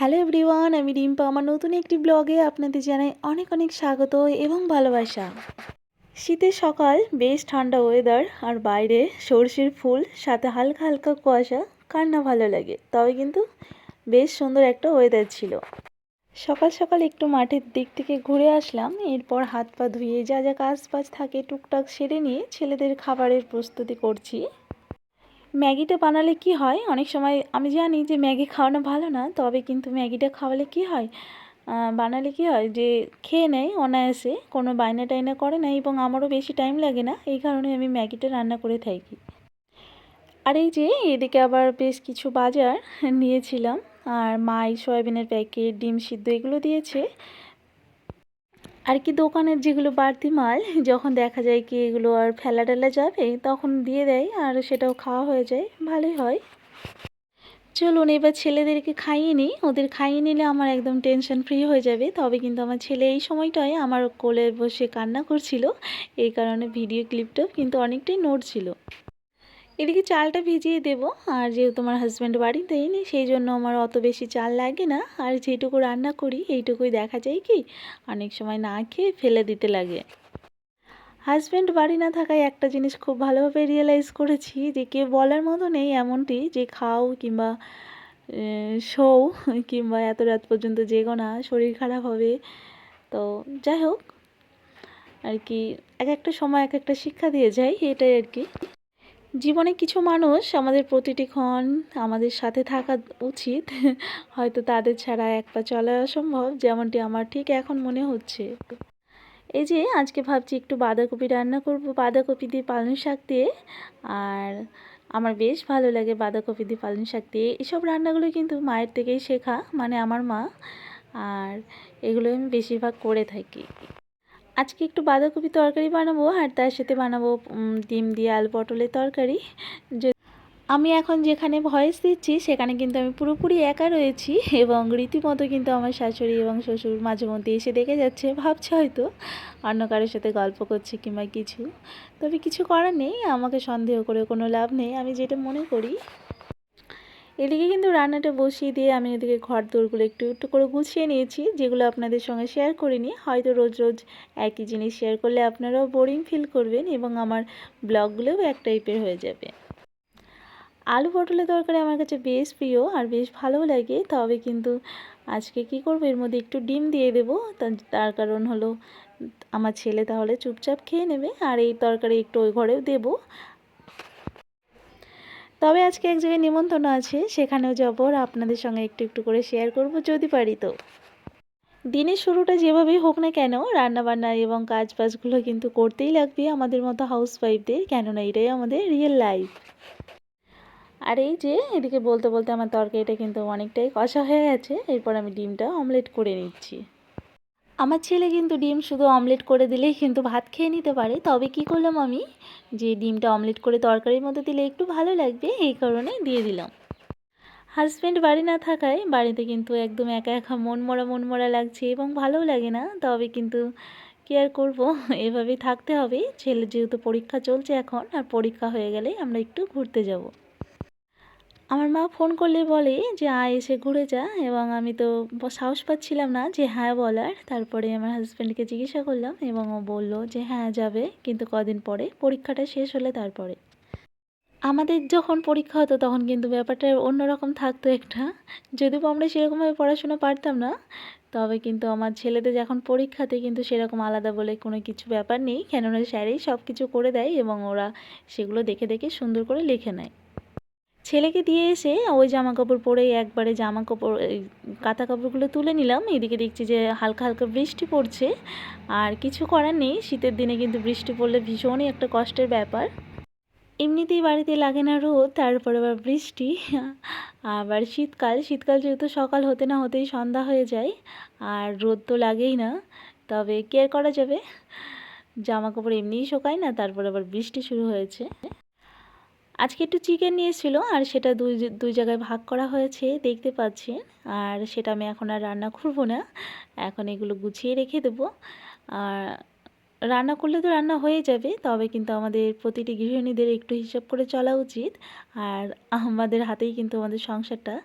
Hello everyone, আমি রিম্পা। আমার নতুন একটি ব্লগে আপনাদের জানাই অনেক অনেক স্বাগত এবং ভালোবাসা। শীতের সকাল, বেশ ঠান্ডা ওয়েদার, আর বাইরে সর্ষের ফুল, সাথে হালকা হালকা কুয়াশা। কার না ভালো লাগে? তবে কিন্তু বেশ সুন্দর একটা ওয়েদার ছিল। সকাল সকাল একটু মাঠের দিক থেকে ঘুরে আসলাম। এরপর হাত পা ধুয়ে যা যা কাজ বাজ থাকে টুকটাক সেরে নিয়ে ছেলেদের খাবারের প্রস্তুতি করছি। ম্যাগিটা বানালে কি হয়, অনেক সময় আমি জানি যে ম্যাগি খাওয়ানো ভালো না, তবে কিন্তু ম্যাগিটা খাওয়ালে কি হয়, বানালে কি হয় যে খেয়ে নেয় অনায়াসে, কোনো বায়না টায়না করে না, এবং আমারও বেশি টাইম লাগে না। এই কারণে আমি ম্যাগিটা রান্না করে থাকি। আর এই যে এদিকে আবার বেশ কিছু বাজার নিয়েছিলাম, আর মাই সয়াবিনের প্যাকেট, ডিম সিদ্ধ এগুলো দিয়েছে। আর কি দোকানের যেগুলো বাড়তি মাল, যখন দেখা যায় কি এগুলো আর ফেলা টেলা যাবে, তখন দিয়ে দেয় আর সেটাও খাওয়া হয়ে যায়, ভালোই হয়। চলুন এবার ছেলেদেরকে খাইয়ে নিই। ওদের খাইয়ে নিলে আমার একদম টেনশন ফ্রি হয়ে যাবে। তবে কিন্তু আমার ছেলে এই সময়টায় আমার কোলে বসে কান্না করছিল, এই কারণে ভিডিও ক্লিপটাও কিন্তু অনেকটাই নড়ছিল। এদিকে চালটা ভিজিয়ে দেব। আর যেহেতু আমার হাজব্যান্ড বাড়িতেই নেই, সেই জন্য আমার অত বেশি চাল লাগে না। আর যেটুকু রান্না করি এইটুকুই দেখা যায় কি অনেক সময় না খেয়ে ফেলে দিতে লাগে। হাজব্যান্ড বাড়ি না থাকায় একটা জিনিস খুব ভালোভাবে রিয়েলাইজ করেছি, যে কেউ বলার মতো নেই এমনটি যে খাও কিংবা শোও কিংবা এত রাত পর্যন্ত জেগো না, শরীর খারাপ হবে। তো যাই হোক, আর কি এক একটা সময় এক একটা শিক্ষা দিয়ে যায়, এটাই আর কি। জীবনে কিছু মানুষ আমাদের প্রতিটি ক্ষণ আমাদের সাথে থাকা উচিত। হয়তো তাদের ছাড়া এক পা চলা অসম্ভব, যেমনটি আমার ঠিক এখন মনে হচ্ছে। এই যে আজকে ভাবছি একটু বাঁধাকপি রান্না করব, বাঁধাকপি দিয়ে পালং শাক দিয়ে। আর আমার বেশ ভালো লাগে বাঁধাকপি দিয়ে পালং শাক দিয়ে। এসব রান্নাগুলো কিন্তু মায়ের থেকেই শেখা, মানে আমার মা। আর এগুলো আমি বেশিরভাগ করে থাকি। আজকে একটু বাঁধাকপি তরকারি বানাবো, আর তার সাথে বানাবো ডিম দিয়ে আলু পটলের তরকারি। আমি এখন যেখানে ভয়েস দিচ্ছি সেখানে কিন্তু আমি পুরোপুরি একা রয়েছি, এবং রীতিমতো কিন্তু আমার শাশুড়ি এবং শ্বশুর মাঝে মধ্যে এসে দেখে যাচ্ছে, ভাবছে হয়তো অন্য কারোর সাথে গল্প করছে কিংবা কিছু। তবে কিছু করার নেই, আমাকে সন্দেহ করে কোনো লাভ নেই, আমি যেটা মনে করি। এদিকে কিন্তু রান্নাটা বসিয়ে দিয়ে আমি এদিকে ঘর দোরগুলো একটু একটু করে গুছিয়ে নিয়েছি, যেগুলো আপনাদের সঙ্গে শেয়ার করিনি। হয়তো রোজ রোজ একই জিনিস শেয়ার করলে আপনারাও বোরিং ফিল করবেন, এবং আমার ব্লগগুলোও এক টাইপের হয়ে যাবে। আলু পটলের তরকারি আমার কাছে বেশ প্রিয় আর বেশ ভালোও লাগে। তবে কিন্তু আজকে কি করব, এর মধ্যে একটু ডিম দিয়ে দেবো। তার কারণ হলো আমার ছেলে তাহলে চুপচাপ খেয়ে নেবে, আর এই তরকারি একটু ওই ঘরেও দেব। তবে আজকে এক জায়গায় নিমন্ত্রণ আছে, সেখানেও যাবো, আর আপনাদের সঙ্গে একটু একটু করে শেয়ার করব যদি পারি তো। দিনের শুরুটা যেভাবেই হোক না কেন, রান্নাবান্না এবং কাজ বাজগুলো কিন্তু করতেই লাগবে আমাদের মতো হাউসওয়াইফদের, কেননা এটাই আমাদের রিয়েল লাইফ। আর এই যে এদিকে বলতে বলতে আমার তরকারিটা কিন্তু অনেকটাই কষা হয়ে গেছে। এরপর আমি ডিমটা অমলেট করে নিচ্ছি। আমার ছেলে কিন্তু ডিম শুধু অমলেট করে দিলেই কিন্তু ভাত খেয়ে নিতে পারে। তবে কি করলাম আমি, যে ডিমটা অমলেট করে তরকারির মধ্যে দিলে একটু ভালো লাগবে, এই কারণে দিয়ে দিলাম। হাজব্যান্ড বাড়ি না থাকায় বাড়িতে কিন্তু একদম একা একা মন মরা লাগছে, এবং ভালোও লাগে না। তবে কিন্তু কি আর করবো, এভাবেই থাকতে হবে। ছেলের যেহেতু পরীক্ষা চলছে এখন, আর পরীক্ষা হয়ে গেলে আমরা একটু ঘুরতে যাব। আমার মা ফোন করলে বলে যে আয় এসে ঘুরে যা, এবং আমি তো সাহস পাচ্ছিলাম না যে হ্যাঁ বলার। তারপরে আমার হাজব্যান্ডকে জিজ্ঞাসা করলাম, এবং ও বলল যে হ্যাঁ যাবে, কিন্তু কদিন পরে, পরীক্ষাটা শেষ হলে তারপরে। আমাদের যখন পরীক্ষা হতো তখন কিন্তু ব্যাপারটা অন্যরকম থাকতো একটা, যদিও আমরা সেরকমভাবে পড়াশোনা পারতাম না। তবে কিন্তু আমার ছেলেদের যখন পরীক্ষাতে কিন্তু সেরকম আলাদা বলে কোনো কিছু ব্যাপার নেই, কেননা স্যারেই সব কিছু করে দেয়, এবং ওরা সেগুলো দেখে দেখে সুন্দর করে লিখে নেয়। ছেলেকে দিয়ে এসে ওই জামা কাপড় পরে একবারে জামা কাপড় কাঁথা কাপড়গুলো তুলে নিলাম। এদিকে দেখছি যে হালকা হালকা বৃষ্টি পড়ছে, আর কিছু করার নেই, শীতের দিনে কিন্তু বৃষ্টি পড়লে ভীষণই একটা কষ্টের ব্যাপার। এমনিতেই বাড়িতে লাগে না রোদ, তারপরে আবার বৃষ্টি। আবার শীতকাল, শীতকাল যেহেতু সকাল হতে না হতেই সন্ধ্যা হয়ে যায়, আর রোদ তো লাগেই না। তবে কি আর করা যাবে, জামা কাপড় এমনিই শোকায় না, তারপর আবার বৃষ্টি শুরু হয়েছে। আজকে একটু চিকেন নিয়ে এসেছিল, আর সেটা দুই জায়গায় ভাগ করা হয়েছে দেখতে পাচ্ছেন। আর সেটা আমি এখন আর রান্না করব না, এখন এগুলো গুছিয়ে রেখে দেবো। আর রান্না করলে তো রান্না হয়ে যাবে, তবে কিন্তু আমাদের প্রতিটি গৃহিণীদের একটু হিসাব করে চলা উচিত। আর আমাদের হাতেই কিন্তু আমাদের সংসারটা,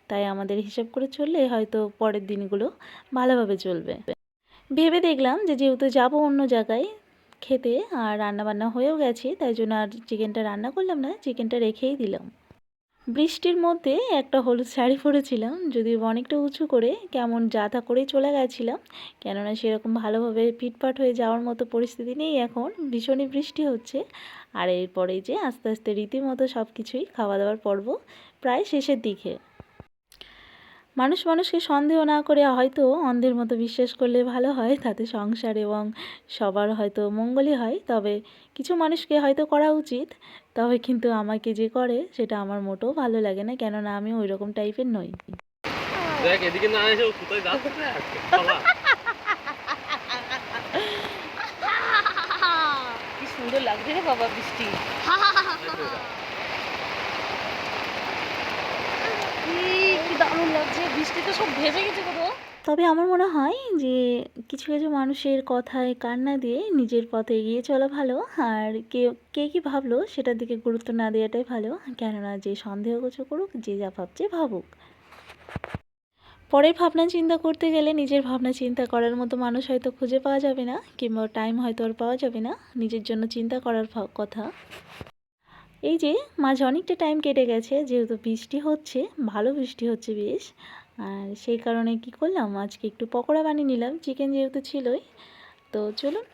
তাই আমাদের হিসাব করে চললে হয়তো পরের দিনগুলো ভালোভাবে চলবে। ভেবে দেখলাম যে যেহেতু যাবো অন্য জায়গায় খেতে, আর রান্নাবান্না হয়েও গেছে, তাই জন্য আর চিকেনটা রান্না করলাম না, চিকেনটা রেখেই দিলাম। বৃষ্টির মধ্যে একটা হলুদ শাড়ি পরেছিলাম, যদিও অনেকটা উঁচু করে, কেমন যা-তা করেই চলে গেছিলাম, কেননা সেরকম ভালোভাবে ফিটফাট হয়ে যাওয়ার মতো পরিস্থিতি নেই এখন, ভীষণই বৃষ্টি হচ্ছে। আর এরপরেই যে আস্তে আস্তে রীতিমতো সব কিছুই খাওয়া দাওয়ার পর্ব প্রায় শেষের দিকে। মানুষ মানুষকে সন্দেহ না করে হয়তো অন্ধের মতো বিশ্বাস করলে ভালো হয়, তাতে সংসার এবং সবার হয়তো মঙ্গলই হয়। তবে কিছু মানুষকে হয়তো করা উচিত, তবে কিন্তু আমাকে যে করে সেটা আমার মোটেও ভালো লাগে না, কেননা আমি ওই রকম টাইপের নই। দেখ এদিকে না এসে কোথায় যাচ্ছে বাবা। কি সুন্দর লাগছে রে বাবা বৃষ্টি। কি দারুণ লাগছে, বৃষ্টিতে সব ভেজে গেছে কোথাও। তবে আমার মনে হয় যে কিছু কিছু মানুষের কথায় কান না দিয়ে নিজের পথে এগিয়ে চলা ভালো। আর কে কী ভাবলো সেটার দিকে গুরুত্ব না দেওয়াটাই ভালো, কেননা যে সন্দেহ কিছু করুক, যে যা ভাবছে ভাবুক। পরের ভাবনা চিন্তা করতে গেলে নিজের ভাবনা চিন্তা করার মতো মানুষ হয়তো খুঁজে পাওয়া যাবে না, কিংবা টাইম হয়তো আর পাওয়া যাবে না নিজের জন্য চিন্তা করার কথা। এই যে মাঝে অনেকটা টাইম কেটে গেছে, যেহেতু বৃষ্টি হচ্ছে, ভালো বৃষ্টি হচ্ছে বেশ, আর সেই কারণে কি করলাম, আজকে একটু পকোড়া বানিয়ে নিলাম, চিকেন যেহেতু ছিলই। তো চলুন,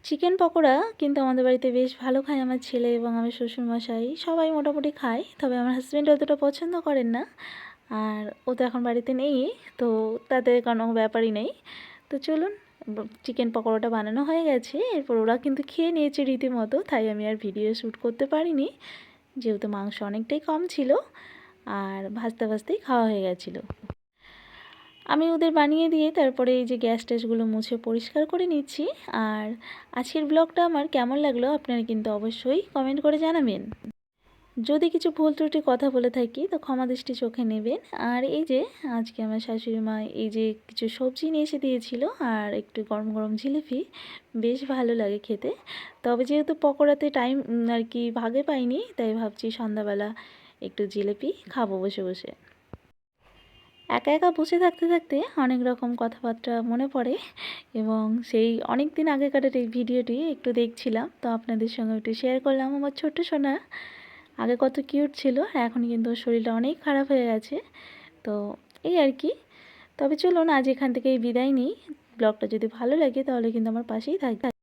চিকেন পকোড়া কিন্তু আমাদের বাড়িতে বেশ ভালো খায় আমার ছেলে এবং আমার শ্বশুরমশাই, সবাই মোটামুটি খায়, তবে আমার হাজব্যান্ড অতটা পছন্দ করেন না। আর ও তো এখন বাড়িতে নেই, তো তাতে কোনো ব্যাপারই নেই। তো চলুন, চিকেন পকোড়াটা বানানো হয়ে গেছে, এরপর ওরা কিন্তু খেয়ে নিয়েছে রীতিমতো, তাই আমি আর ভিডিও শ্যুট করতে পারিনি, যেহেতু মাংস অনেকটাই কম ছিল আর ভাজতে ভাজতেই খাওয়া হয়ে গেছিলো। আমি ওদের বানিয়ে দিয়ে তারপরে এই যে গ্যাস ট্যাসগুলো মুছে পরিষ্কার করে নিচ্ছি। আর আজকের ব্লগটা আমার কেমন লাগলো আপনারা কিন্তু অবশ্যই কমেন্ট করে জানাবেন। যদি কিছু ভুল ত্রুটি কথা বলে থাকি তো ক্ষমা দৃষ্টি চোখে নেবেন। আর এই যে আজকে আমার শাশুড়ি মা এই যে কিছু সবজি নিয়ে এসে দিয়েছিল, আর একটু গরম গরম জিলিপি, বেশ ভালো লাগে খেতে। তবে যেহেতু পকোড়াতে টাইম আর কি ভাগে পাইনি, তাই ভাবছি সন্ধ্যাবেলা একটু জিলিপি খাবো বসে বসে। একা একা বসে থাকতে থাকতে অনেক রকম কথাবার্তা মনে পড়ে, এবং সেই অনেক দিন আগেকার এই ভিডিওটি একটু দেখছিলাম, তো আপনাদের সঙ্গে একটু শেয়ার করলাম। আমার ছোট্ট সোনা আগে কত কিউট ছিল, আর এখন কিন্তু ওর শরীরটা অনেক খারাপ হয়ে গেছে। তো এই আর কি। তবে চলুন আজ এখান থেকেই বিদায় নিই। ব্লগটা যদি ভালো লাগে তাহলে কিন্তু আমার পাশেই থাকবে।